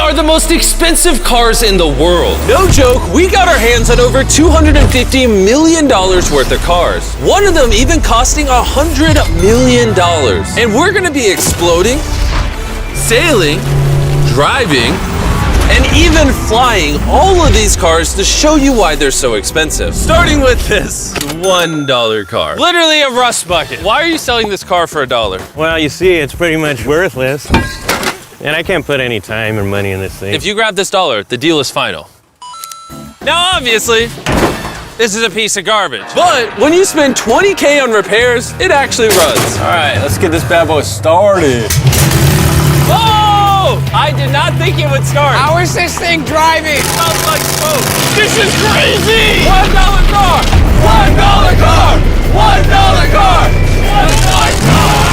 are the most expensive cars in the world. No joke, we got our hands on over $250 million worth of cars. One of them even costing $100 million. And we're gonna be exploding, sailing, driving, and even flying all of these cars to show you why they're so expensive. Starting with this $1 car. Literally a rust bucket. Why are you selling this car for $1? Well, you see, it's pretty much worthless. And I can't put any time or money in this thing. If you grab this $1, the deal is final. Now, obviously, this is a piece of garbage. But when you spend $20K on repairs, it actually runs. All right, let's get this bad boy started. Oh! I did not think it would start. How is this thing driving? Smells like smoke. This is crazy! $1 car! $1 car! $1 car! $1 car!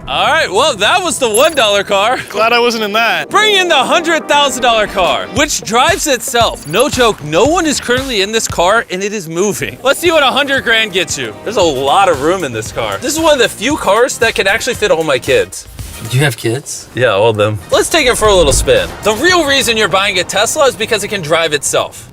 All right, well, that was the $1 car. Glad I wasn't in that. Bring in the $100,000 car, which drives itself. No joke, no one is currently in this car and it is moving. Let's see what 100 grand gets you. There's a lot of room in this car. This is one of the few cars that can actually fit all my kids. Do you have kids? Yeah, all of them. Let's take it for a little spin. The real reason you're buying a Tesla is because it can drive itself.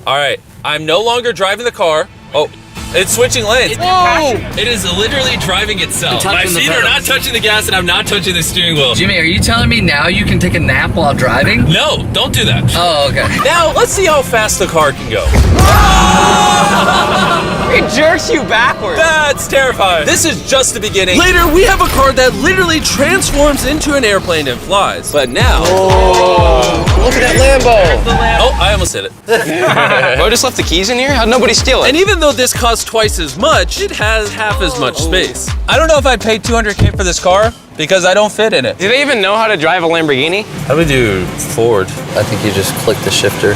All right, I'm no longer driving the car. Oh, it's switching lanes. Whoa! It is literally driving itself. Touching My the feet are pedals. not touching the gas and I'm not touching the steering wheel. Jimmy, are you telling me now you can take a nap while driving? No, don't do that. Oh, okay. Now, let's see how fast the car can go. It jerks you backwards. That's terrifying. This is just the beginning. Later, we have a car that literally transforms into an airplane and flies. But now... Look at that Lambo. Oh, I almost hit it. I just left the keys in here? How'd nobody steal it? And even though this costs twice as much, it has half as much space. I don't know if I'd pay $200K for this car because I don't fit in it. Do they even know how to drive a Lamborghini? How do we do Ford? I think you just click the shifter.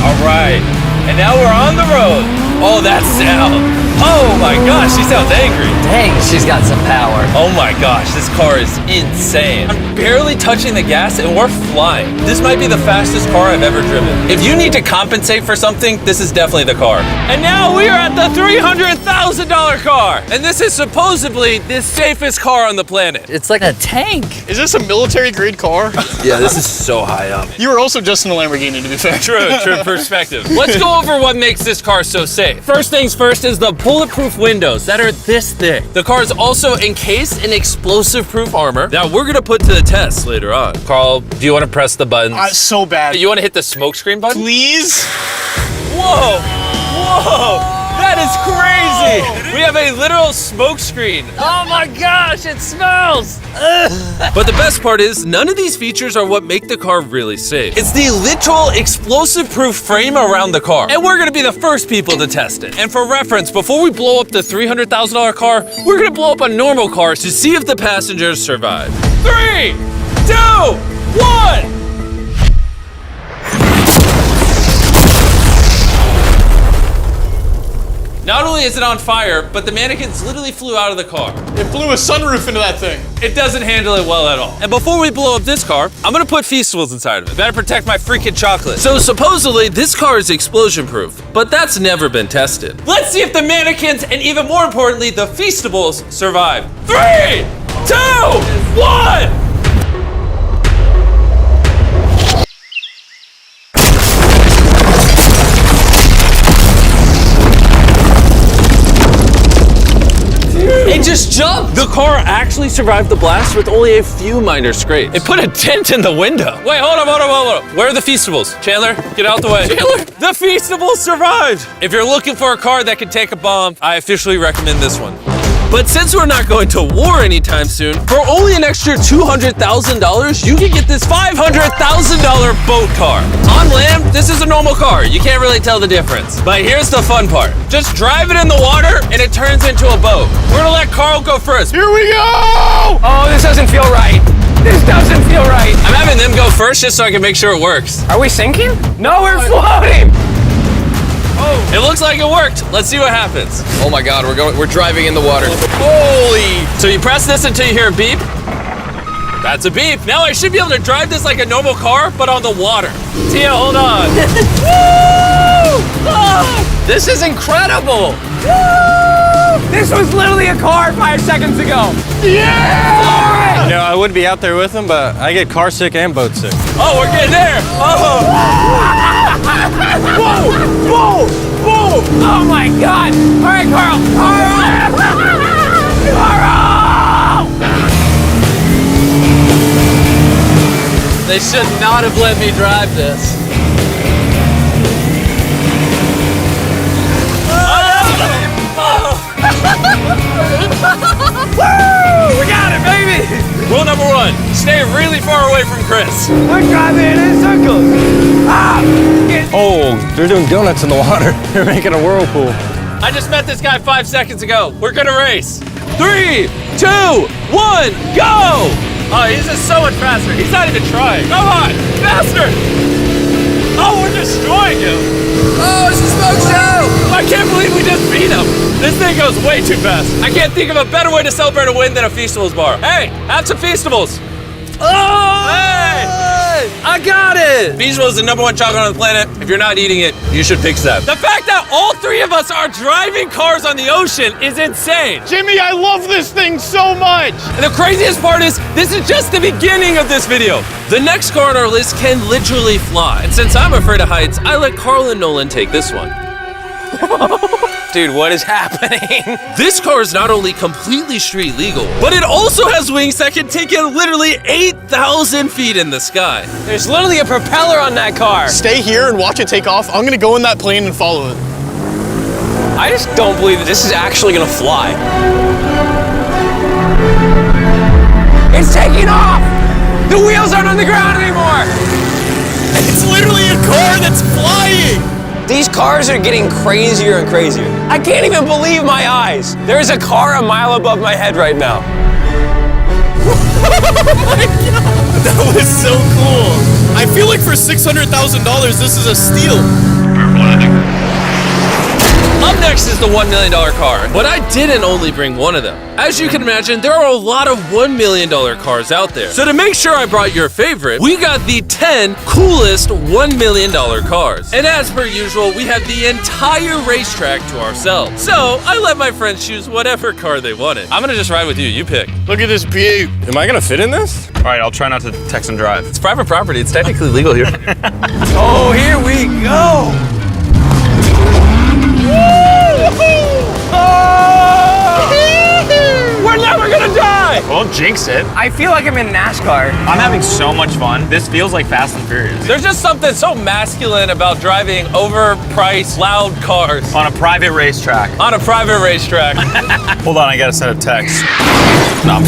All right, and now we're on the road. Oh, that sound. Oh my gosh, she sounds angry. Dang, she's got some power. Oh my gosh, this car is insane. I'm barely touching the gas and we're flying. This might be the fastest car I've ever driven. If you need to compensate for something, this is definitely the car. And now we are at the $300,000 car. And this is supposedly the safest car on the planet. It's like a tank. Is this a military grade car? Yeah, this is so high up. You were also just in a Lamborghini, to be fair. True perspective. Let's go over what makes this car so safe. First things first is the bulletproof windows that are this thick. The car is also encased in explosive-proof armor that we're gonna put to the test later on. Carl, do you want to press the buttons? So bad. You want to hit the smoke screen button? Please? Whoa! Whoa! That is crazy! We have a literal smoke screen. Oh my gosh, it smells! But the best part is, none of these features are what make the car really safe. It's the literal explosive-proof frame around the car. And we're gonna be the first people to test it. And for reference, before we blow up the $300,000 car, we're gonna blow up a normal car to see if the passengers survive. 3, 2, 1! Not only is it on fire, but the mannequins literally flew out of the car. It blew a sunroof into that thing. It doesn't handle it well at all. And before we blow up this car, I'm gonna put Feastables inside of it. Better protect my freaking chocolate. So supposedly, this car is explosion proof, but that's never been tested. Let's see if the mannequins, and even more importantly, the Feastables survive. 3, 2, 1! It just jumped! The car actually survived the blast with only a few minor scrapes. It put a dent in the window. Wait, hold on. Where are the Feastables? Chandler, get out the way. Chandler! The Feastables survived! If you're looking for a car that can take a bomb, I officially recommend this one. But since we're not going to war anytime soon, for only an extra $200,000, you can get this $500,000 boat car. On land, this is a normal car. You can't really tell the difference. But here's the fun part. Just drive it in the water and it turns into a boat. We're gonna let Carl go first. Here we go! Oh, this doesn't feel right. This doesn't feel right. I'm having them go first just so I can make sure it works. Are we sinking? No, we're floating. It looks like it worked. Let's see what happens. Oh my God, we're driving in the water. Holy! So you press this until you hear a beep. That's a beep. Now I should be able to drive this like a normal car, but on the water. Tia, hold on. Woo! This is incredible. Woo! This was literally a car 5 seconds ago. Yeah! You know, I would be out there with him, but I get car sick and boat sick. Oh, we're getting there. Oh. Whoa! Whoa! Whoa! Oh my God! All right, Carl! Carl! They should not have let me drive this. Woo! We got it, baby! Rule number 1, stay really far away from Chris. We're driving in circles. Ah! Oh, they're doing donuts in the water. They're making a whirlpool. I just met this guy 5 seconds ago. We're gonna race. 3, 2, 1, go! Oh, he's just so much faster. He's not even trying. Come on, faster! Oh, we're destroying him. Oh, it's a smoke show! I can't believe we just beat him. This thing goes way too fast. I can't think of a better way to celebrate a win than a Feastables bar. Hey, have some Feastables. Oh! Hey! I got it! Feastables is the #1 chocolate on the planet. If you're not eating it, you should fix that. The fact that all 3 of us are driving cars on the ocean is insane. Jimmy, I love this thing so much. And the craziest part is, this is just the beginning of this video. The next car on our list can literally fly. And since I'm afraid of heights, I let Carl and Nolan take this one. Dude, what is happening? This car is not only completely street legal, but it also has wings that can take you literally 8,000 feet in the sky. There's literally a propeller on that car. Stay here and watch it take off. I'm gonna go in that plane and follow it. I just don't believe that this is actually gonna fly. It's taking off! The wheels aren't on the ground anymore! It's literally a car that's flying. These cars are getting crazier and crazier. I can't even believe my eyes. There's a car a mile above my head right now. That was so cool. I feel like for $600,000, this is a steal. Up next is the $1 million car, but I didn't only bring one of them. As you can imagine, there are a lot of $1 million cars out there. So to make sure I brought your favorite, we got the 10 coolest $1 million cars. And as per usual, we had the entire racetrack to ourselves. So I let my friends choose whatever car they wanted. I'm gonna just ride with you, you pick. Look at this beaut. Am I gonna fit in this? All right, I'll try not to text and drive. It's private property, it's technically legal here. Oh, here we go! We're never gonna die! Well, jinx it. I feel like I'm in NASCAR. I'm having so much fun. This feels like Fast and Furious. There's just something so masculine about driving overpriced, loud cars On a private racetrack. on a private racetrack. Hold on, I gotta send a text. No.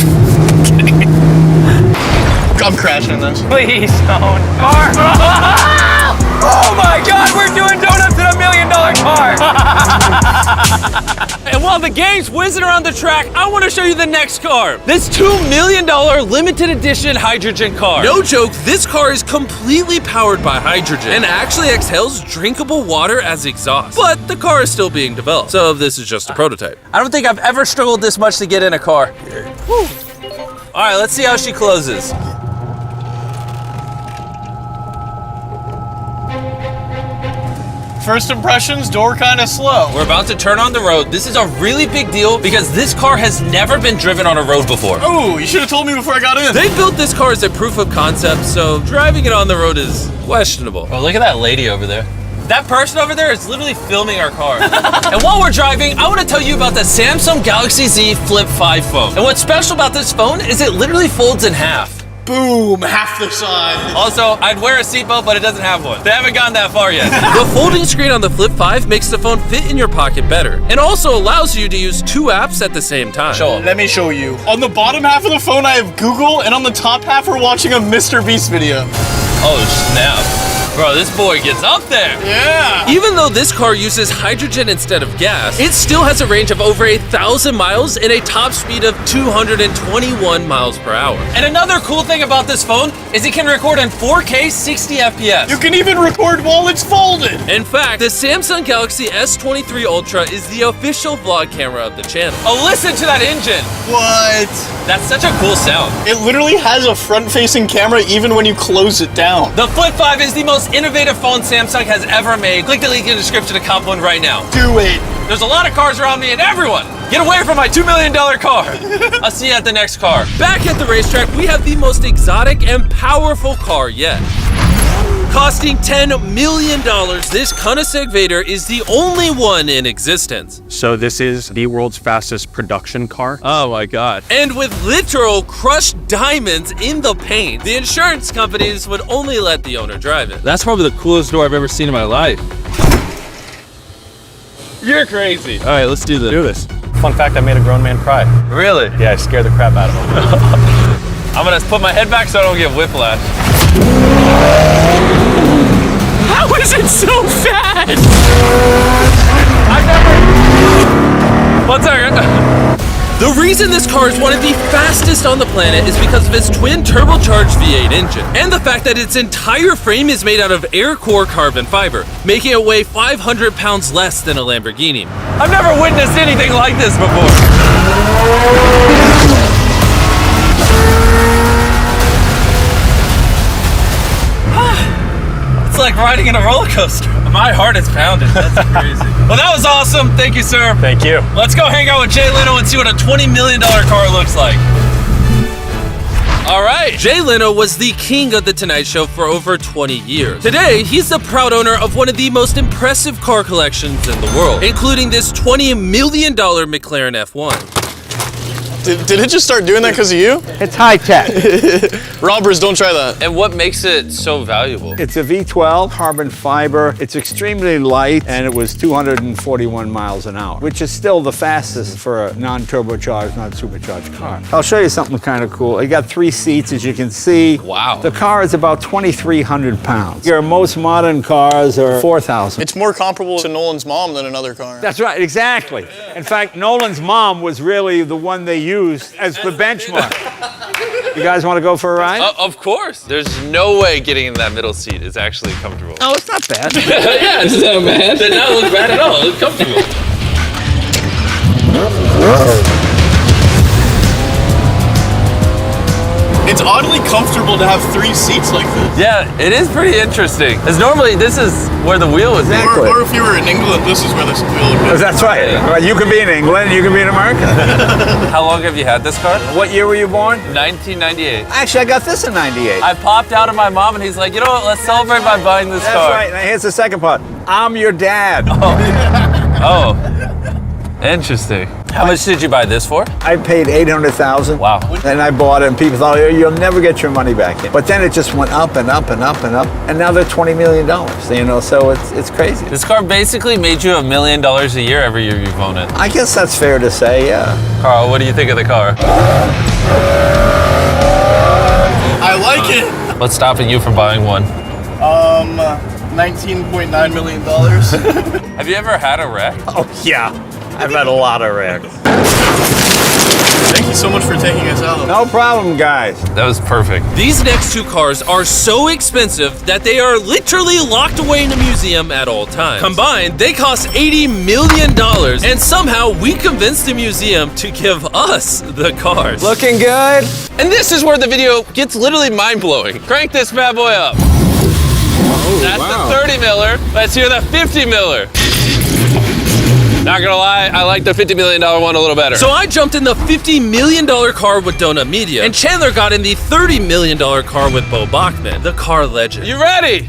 I'm crashing in this. Please don't. Car. Oh my God, we're doing donuts in $1 million car. And while the game's whizzing around the track, I want to show you the next car. This $2 million limited edition hydrogen car. No joke, this car is completely powered by hydrogen and actually exhales drinkable water as exhaust. But the car is still being developed, so this is just a prototype. I don't think I've ever struggled this much to get in a car. Whew. All right, let's see how she closes. First impressions, door kind of slow. We're about to turn on the road. This is a really big deal because this car has never been driven on a road before. Oh, you should have told me before I got in. They built this car as a proof of concept, so driving it on the road is questionable. Oh, look at that lady over there. That person over there is literally filming our car. And while we're driving, I want to tell you about the Samsung Galaxy Z Flip 5 phone. And what's special about this phone is it literally folds in half. Boom, half the size. Also, I'd wear a seatbelt, but it doesn't have one. They haven't gone that far yet. The folding screen on the Flip 5 makes the phone fit in your pocket better, and also allows you to use 2 apps at the same time. Let me show you. On the bottom half of the phone, I have Google, and on the top half, we're watching a Mr. Beast video. Oh, snap. Bro, this boy gets up there. Yeah. Even though this car uses hydrogen instead of gas, it still has a range of over 1,000 miles and a top speed of 221 miles per hour. And another cool thing about this phone is it can record in 4K 60 FPS. You can even record while it's folded. In fact, the Samsung Galaxy S23 Ultra is the official vlog camera of the channel. Oh, listen to that engine. What? That's such a cool sound. It literally has a front-facing camera even when you close it down. The Flip 5 is the most innovative phone Samsung has ever made. Click the link in the description to cop one right now. Do it. There's a lot of cars around me and everyone Get away from my $2 million car. I'll see you at the next car. Back at the racetrack, we have the most exotic and powerful car yet. Costing $10 million, this Koenigsegg Vader is the only one in existence. So this is the world's fastest production car. Oh my God. And with literal crushed diamonds in the paint, the insurance companies would only let the owner drive it. That's probably the coolest door I've ever seen in my life. You're crazy. All right, let's do this. Do this. Fun fact, I made a grown man cry. Really? Yeah, I scared the crap out of him. I'm gonna put my head back so I don't get whiplash. How is it so fast? One second. The reason this car is one of the fastest on the planet is because of its twin turbocharged V8 engine, and the fact that its entire frame is made out of air core carbon fiber, making it weigh 500 pounds less than a Lamborghini. I've never witnessed anything like this before. It's like riding in a roller coaster. My heart is pounding. That's crazy. Well, that was awesome. Thank you, sir. Thank you. Let's go hang out with Jay Leno and see what a $20 million car looks like. All right. Jay Leno was the king of The Tonight Show for over 20 years. Today, he's the proud owner of one of the most impressive car collections in the world, including this $20 million McLaren F1. Did it just start doing that because of you? It's high tech. Robbers, don't try that. And what makes it so valuable? It's a V12 carbon fiber. It's extremely light, and it was 241 miles an hour, which is still the fastest for a non-turbocharged, non-supercharged car. I'll show you something kind of cool. It got 3 seats, as you can see. Wow. The car is about 2,300 pounds. Your most modern cars are 4,000. It's more comparable to Nolan's mom than another car. That's right, exactly. In fact, Nolan's mom was really the one they used as the benchmark. You guys want to go for a ride? Of course. There's no way getting in that middle seat is actually comfortable. Oh, it's not bad. Yeah, it's not bad. It did not look bad at all. It's comfortable. It's oddly comfortable to have 3 seats like this. Yeah, it is pretty interesting. Because normally this is where the wheel would be. Exactly. Or if you were in England, this is where this wheel would be. That's right. Well, you can be in England, you can be in America. How long have you had this car? What year were you born? 1998. Actually, I got this in 98. I popped out of my mom and he's like, you know what, let's celebrate by buying this That's car. right. Now here's the second part. I'm your dad. Oh, interesting. How much did you buy this for? I paid $800,000. Wow. And I bought it, and people thought, oh, you'll never get your money back in. But then it just went up and up and up and up, and now they're $20 million. You know, so it's crazy. This car basically made you $1 million a year every year you've owned it. I guess that's fair to say, yeah. Carl, what do you think of the car? I like it. What's stopping you from buying one? $19.9 million. Have you ever had a wreck? Oh, yeah. I've had a lot of wrecks. Thank you so much for taking us out. No problem, guys. That was perfect. These next 2 cars are so expensive that they are literally locked away in a museum at all times. Combined, they cost $80 million, and somehow we convinced the museum to give us the cars. Looking good. And this is where the video gets literally mind-blowing. Crank this bad boy up. That's the 30 miller. Let's hear the 50 miller. Not gonna lie, I like the $50 million one a little better. So I jumped in the $50 million car with Donut Media, and Chandler got in the $30 million car with Bo Bachman, the car legend. You ready?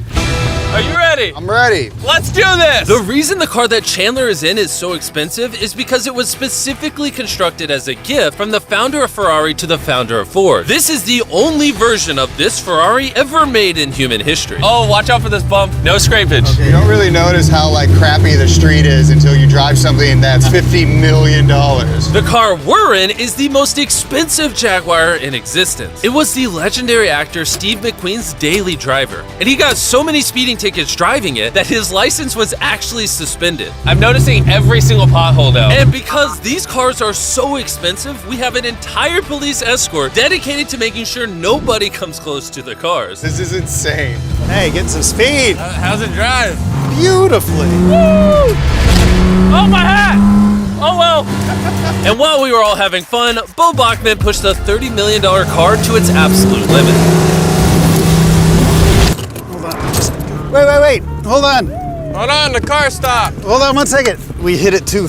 Are you ready? I'm ready. Let's do this! The reason the car that Chandler is in is so expensive is because it was specifically constructed as a gift from the founder of Ferrari to the founder of Ford. This is the only version of this Ferrari ever made in human history. Oh, watch out for this bump. No scrapage. You don't really notice how crappy the street is until you drive something that's $50 million. The car we're in is the most expensive Jaguar in existence. It was the legendary actor Steve McQueen's daily driver, and he got so many speeding tickets driving it that his license was actually suspended. I'm noticing every single pothole now. And because these cars are so expensive, we have an entire police escort dedicated to making sure nobody comes close to the cars. This is insane. Hey, get some speed. How's it drive? Beautifully. Woo! Oh, my hat! Oh well. And while we were all having fun, Bo Bachman pushed the $30 million car to its absolute limit. Wait. Hold on. Hold on, the car stopped. Hold on 1 second. We hit it too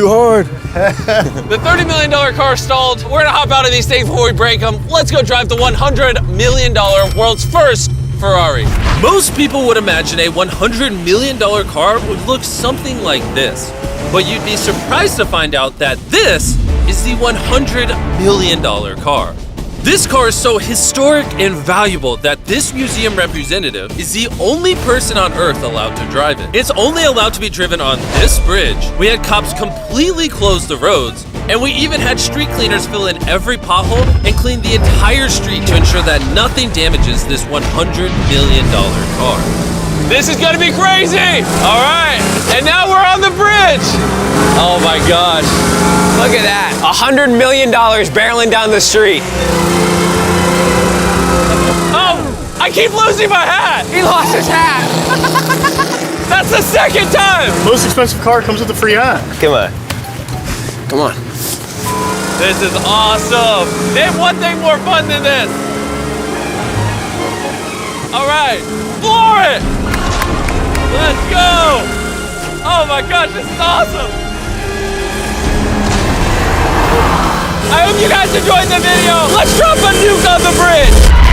hard. The $30 million car stalled. We're gonna hop out of these things before we break them. Let's go drive the $100 million world's first Ferrari. Most people would imagine a $100 million car would look something like this. But you'd be surprised to find out that this is the $100 million car. This car is so historic and valuable that this museum representative is the only person on Earth allowed to drive it. It's only allowed to be driven on this bridge. We had cops completely close the roads, and we even had street cleaners fill in every pothole and clean the entire street to ensure that nothing damages this $100 million car. This is gonna be crazy! All right, and now we're on the bridge! Oh my gosh. Look at that. $100 million barreling down the street. Oh, I keep losing my hat! He lost his hat. That's the second time! Most expensive car comes with a free hat. Come on. Come on. This is awesome! Name one thing more fun than this! All right, floor it! Let's go! Oh my gosh, this is awesome! I hope you guys enjoyed the video! Let's drop a nuke on the bridge!